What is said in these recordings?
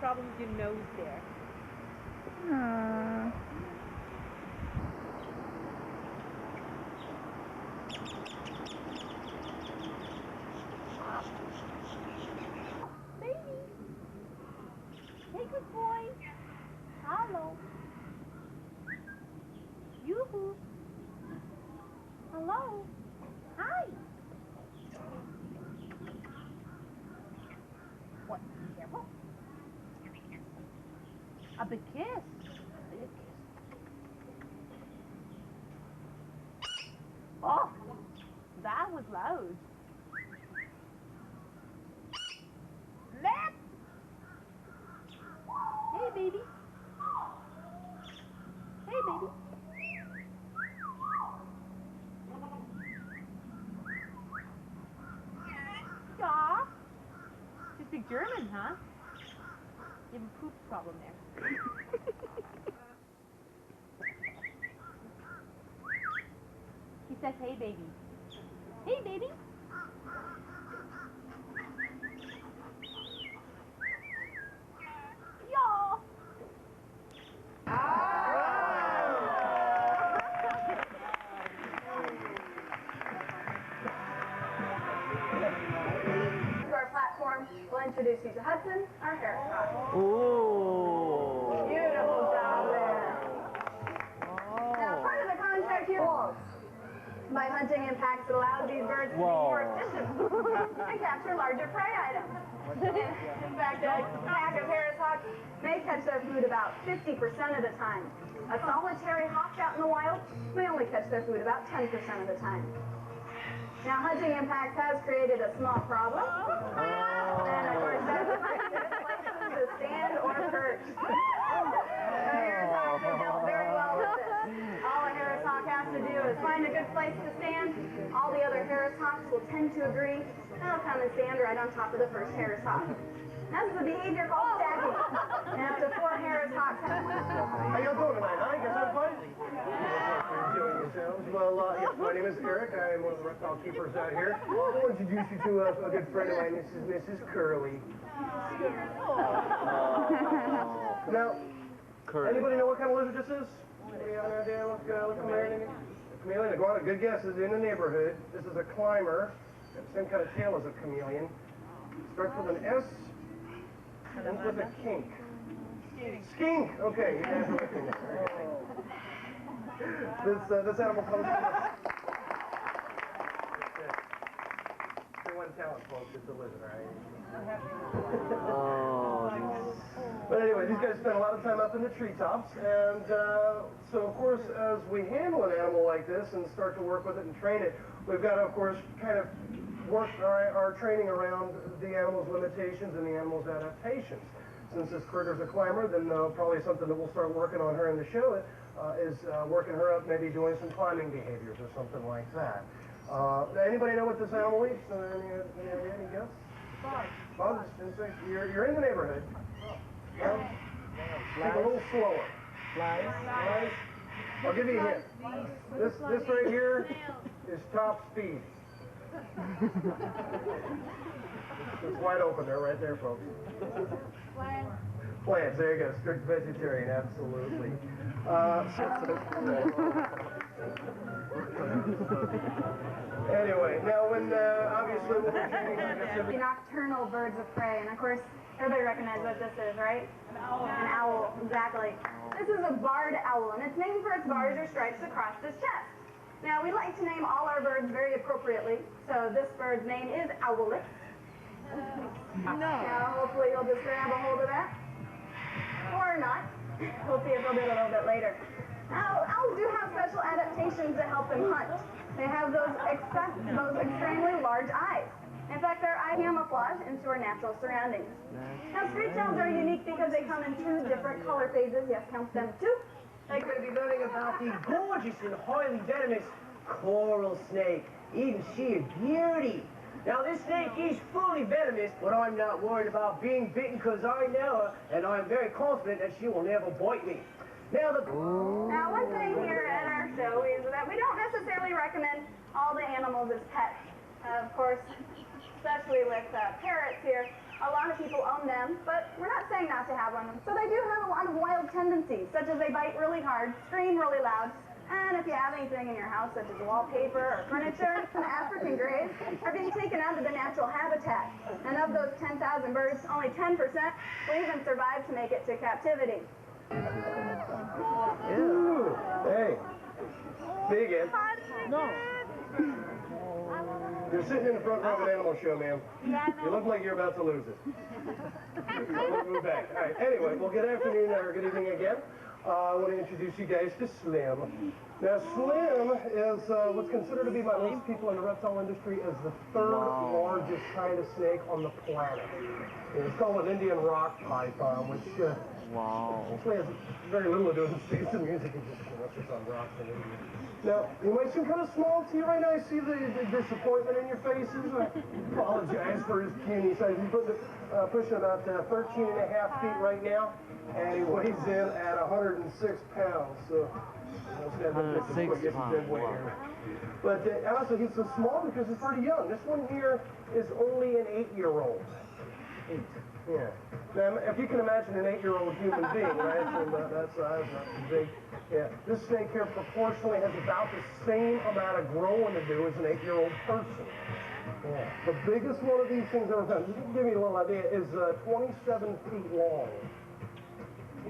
problem with your nose there. Aww. Baby. Hey, good boy. Hello. Yoo-hoo. Hello. Hi. What? Careful. A big kiss. A big kiss. Oh, that was loud. Let. Hey, baby. Hey, baby. Aw. You speak German, huh? You have a poop problem there. He says, hey, baby. Hey, baby. Y'all. Our platform will introduce you to Hudson, our Harris hawk. Ooh. Beautiful job there. Now, part of the contract here by hunting impacts, it allows these birds to be more efficient and capture larger prey items. In fact, a pack of Harris hawks may catch their food about 50% of the time. A solitary hawk out in the wild may only catch their food about 10% of the time. Now, hunting impacts has created a small problem, and of course that's places to stand or perch. The Harris hawks have dealt very well with this. All a Harris hawk has to do is find a good place to stand. All the other Harris hawks will tend to agree, and they'll come and stand right on top of the first Harris hawk. That's the behavior called stacking. And up to 4 Harris hawks. How y'all doing tonight, huh? You guys having fun? Enjoying yourselves? Well, yes, my name is Eric. I am one of the reptile keepers out here. I'll introduce you to a good friend of mine. This is Mrs. Curly. Now, anybody know what kind of lizard this is? Anybody have an idea what chameleon? Chameleon, go on, a good guess is in the neighborhood. This is a climber. Got the same kind of tail as a chameleon. Starts with an S. Ends with a kink. Skink. Okay, you guys are with me. This animal comes from one talent, folks. It's a lizard, right? But anyway, these guys spend a lot of time up in the treetops, and so of course, as we handle an animal like this and start to work with it and train it, we've got to, of course, kind of work our training around the animal's limitations and the animal's adaptations. Since this critter's a climber, then probably something that we'll start working on her in the show is working her up, maybe doing some climbing behaviors or something like that. Anybody know what this animal eats? Any guess? Bugs. Insects. You're in the neighborhood. Take a little slower. Flies. I'll give you a hint. This right here is top speed. It's wide open there, right there, folks. Plants, there you go. Strict vegetarian, absolutely. Anyway, now when obviously we'll be training, like I said, Nocturnal birds of prey, and of course, everybody recognizes what this is, right? An owl, exactly. This is a barred owl, and it's named for its bars or stripes across its chest. Now, we like to name all our birds very appropriately, so this bird's name is Owlet. Now, hopefully you'll just grab a hold of that. Or not. We'll see if we'll do it a little bit later. Now, owls do have special adaptations to help them hunt. They have those extremely large eyes. In fact, their eye camouflage into our natural surroundings. Now, screech owls are unique because they come in 2 different color phases. Yes, count them 2. We're going to be learning about the gorgeous and highly venomous coral snake. Even she a beauty. Now, this snake is fully venomous, but I'm not worried about being bitten because I know her, and I'm very confident that she will never bite me. Now, one thing here at our show is that we don't necessarily recommend all the animals as pets. Of course, especially with parrots here, A lot of people own them, but we're not saying not to have one. So they do have a lot of wild tendencies, such as they bite really hard, scream really loud, and if you have anything in your house, such as wallpaper or furniture, the African greys are being taken out of the natural habitat. And of those 10,000 birds, only 10% will even survive to make it to captivity. Ooh, hey. Me again. No. You're sitting in the front row of an animal show, ma'am. Yeah, You look like you're about to lose it. We'll move back. All right. Anyway, well, good afternoon or good evening again. I want to introduce you guys to Slim. Now, Slim is what's considered to be by most people in the reptile industry as the third largest kind of snake on the planet. It's called an Indian rock python, which actually has very little to do with the space and music. It's just on rocks in India. Now, you might seem kind of small to you right now. I see the disappointment in your faces. I apologize for his puny size. He's pushing about 13 and a half feet right now, and he weighs in at 106 pounds. So, but also, he's so small because he's pretty young. This one here is only an 8-year-old. 8. Yeah. Now, if you can imagine an 8-year-old human being, right? So that size, not too big. Yeah. This snake here proportionally has about the same amount of growing to do as an 8-year-old person. Yeah. The biggest one of these things ever found, just to give you a little idea, is 27 feet long.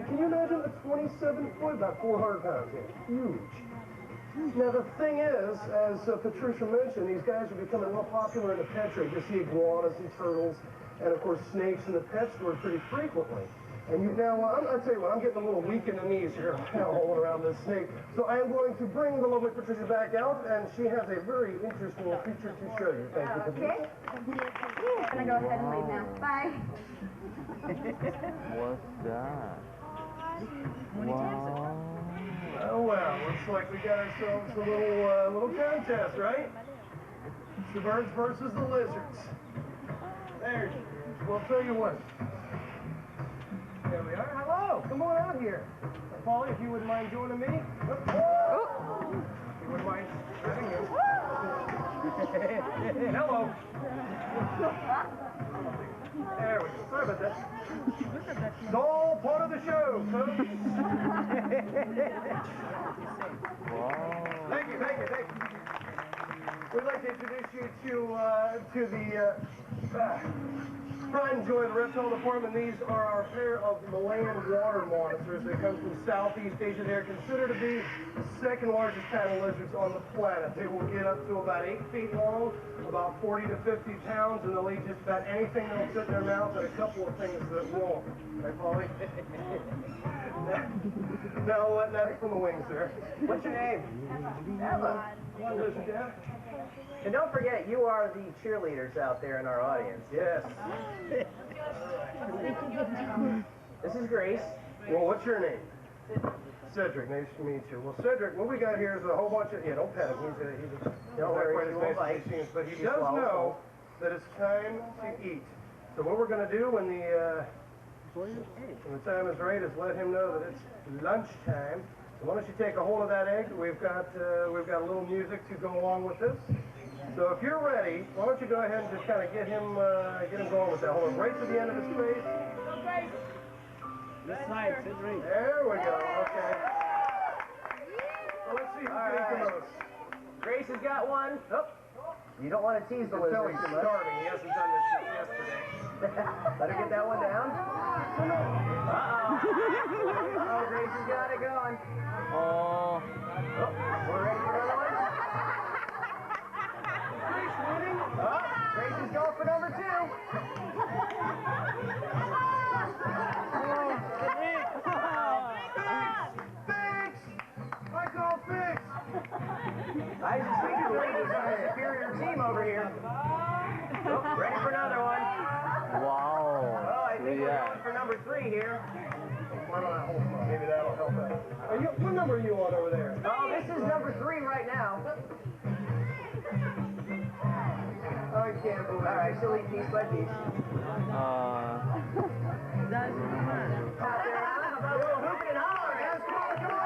Can you imagine a 27-foot, about 400 pounds? Yeah. Huge. Now the thing is, as Patricia mentioned, these guys are becoming real popular in the pet trade. You see iguanas and turtles, and of course snakes in the pet store pretty frequently. And I'll tell you what, I'm getting a little weak in the knees here, all around this snake. So I am going to bring the lovely Patricia back out, and she has a very interesting feature to show you. Thank you, Patricia. Okay. I'm gonna go ahead and leave now. Bye. What's that? Wow. Oh well, looks like we got ourselves a little contest, right? It's the birds versus the lizards. There, well, I'll tell you what. There we are. Hello, come on out here. Paulie, if you wouldn't mind joining me. Oh. If you wouldn't mind having him. Hello. There we go. Sorry about that. It's all part of the show, folks. Wow. Thank you. We'd like to introduce you to the pride and joy of the reptile department. These are our pair of Malayan water monitors. They come from Southeast Asia. They're considered to be the second largest kind of lizards on the planet. They will get up to about 8 feet long, about 40 to 50 pounds, and they'll eat just about anything that'll fit in their mouth and a couple of things that won't. Right, Paulie? No, not from the wings there. What's your name? Ella. One lizard, yeah? And don't forget, you are the cheerleaders out there in our audience. Yes. This is Grace. Well, what's your name? Cedric. Nice to meet you. Well, Cedric, what we got here is a whole bunch of... Yeah, don't pet him. He's Don't worry, he won't bite. But he does know that it's time to eat. So what we're going to do when the time is right is let him know that it's lunchtime. So why don't you take a hold of that egg? We've got a little music to go along with this. So if you're ready, why don't you go ahead and just kind of get him going with that. Hold on, right to the end of his face. This side, Cedric. There we go. Okay. So let's see who can eat the most. Grace has got one. Oh. You don't want to tease the lizard He's too much. starving. He hasn't done this since yesterday. Let her get that one down. Uh-oh. Grace has got it going. Oh. We're ready for another one? Grace winning. Grace is going for number 2. I call fix! I just think the ladies are the superior team over here. Oh, ready for another one. Wow. Oh, I think we're going for number 3 here. Maybe that'll help out. What number are you on over there? Oh, this is number 3 right now. I can't believe it. All right, she'll eat piece by piece. Out there, Alan. How about a little hooping and hollering? Yes, come on.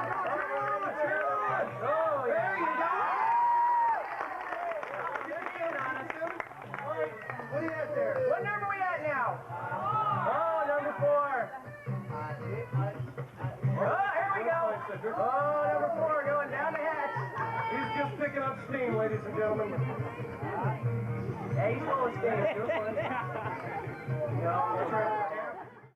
Oh, yeah. There you go! Get in, Addison. All right, what do you got there? What number are we at now? now. Oh, number 4. Oh, here we go. Oh, number 4 going down the hatch. He's just picking up steam, ladies and gentlemen. Yeah, he's full of steam. Doing fine. No, that's right.